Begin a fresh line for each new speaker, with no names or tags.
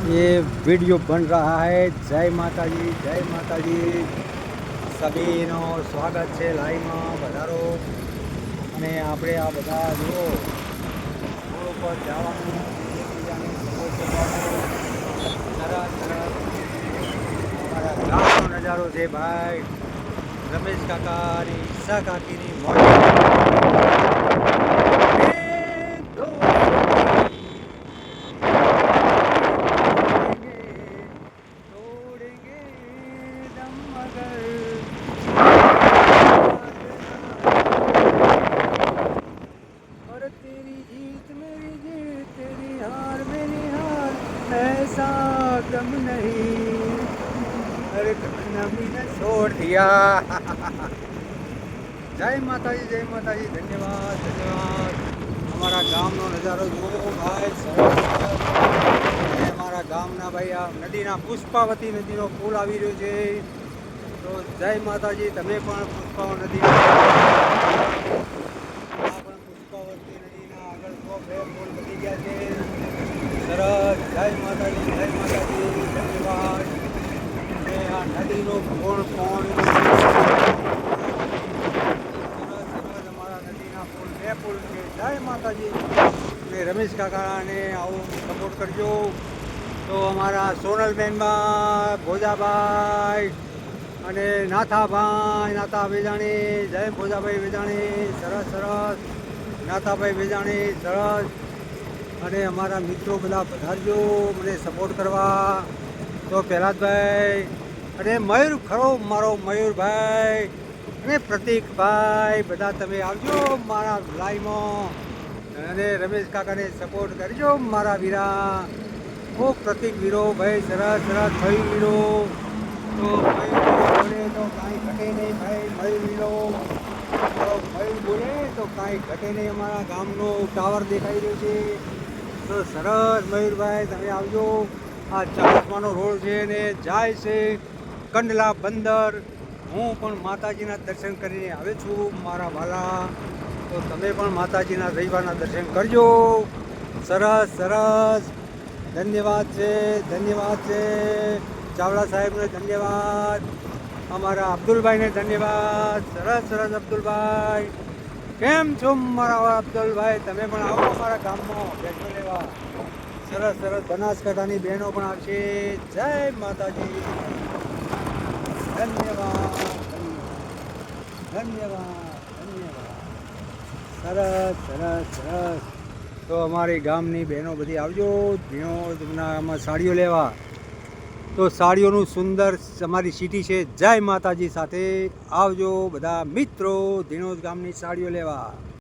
ये वीडियो बन रहा है। जय माता जी सभी नो स्वागत है लाइव में पधारो। અને આપણે આ બધા જુઓ રોડ ઉપર જવાનું એકબીજાને સપોર્ટ કરવાનો સરસ અમારા ગામનો નજારો છે ભાઈ। રમેશ કાકાની ઈશા કાકીની મોજ तेरी जीत मेरी जीत तेरी हार मेरी हार ऐसा गम नहीं अरे नबी ने छोड़ दिया। जय माता जी धन्यवाद हमारा गामनो नजारो जुओ भाई सरस। हमारा गामना भाई आ नदीना पुष्पावती नदीनो पुल આવી રહ્યો છે તો જય માતાજી તમે પણ પુષ્પા નદીના પુષ્પાવતી નદીના આગળ તો બે પુલ બની ગયા છે સરસ। જય માતાજી ધન્યવાદ। અને આ નદીનો કોણ અમારા નદીના પુલ બે પુલ છે। જય માતાજી ને રમેશ કાકાને આવું સપોર્ટ કરજો। તો અમારા સોનલબેનમાં ભોજાભાઈ અને નાથા વેજાણી જય ભોજાભાઈ વેજાણી સરસ નાથાભાઈ વેજાણી સરસ। અને અમારા મિત્રો બધા પધારજો મને સપોર્ટ કરવા। તો પ્રહલાદભાઈ અને મયુર ખરો મારો મયુરભાઈ અને પ્રતિકભાઈ બધા તમે આવજો મારા લાઈવમાં અને રમેશ કાકાને સપોર્ટ કરજો મારા વીરા। ઓ પ્રતિક વીરો ભાઈ સરસ મયુર વીરો તો મયુર બોલે તો કાંઈ ઘટે નહીં ભાઈ। મયુર વીરો મયુર બોલે તો કાંઈ ઘટે નહીં। અમારા ગામનો ટાવર દેખાઈ રહ્યો છે તો સરસ મયુરભાઈ તમે આવજો। આ ચારસમાનો રોડ છે ને જાય છે કંડલા બંદર। હું પણ માતાજીના દર્શન કરીને આવ્યો છું મારા વાલા। તો તમે પણ માતાજીના રવિવારના દર્શન કરજો। સરસ ધન્યવાદ છે ચાવડા સાહેબને ધન્યવાદ। અમારા અબ્દુલભાઈને ધન્યવાદ। સરસ અબ્દુલભાઈ કેમ છો મારા અબ્દુલભાઈ તમે પણ આવો અમારા ગામમાં બેઠો લેવા। સરસ બનાસકાંઠાની બહેનો પણ આવશે। જય માતાજી ધન્યવાદ સરસ। તો અમારી ગામની બહેનો બધી આવજો આમાં સાડીઓ લેવા। તો સાડીઓનું સુંદર અમારી સિટી છે જય માતાજી સાથે આવજો બધા મિત્રો ધીણોજ ગામની સાડીઓ લેવા।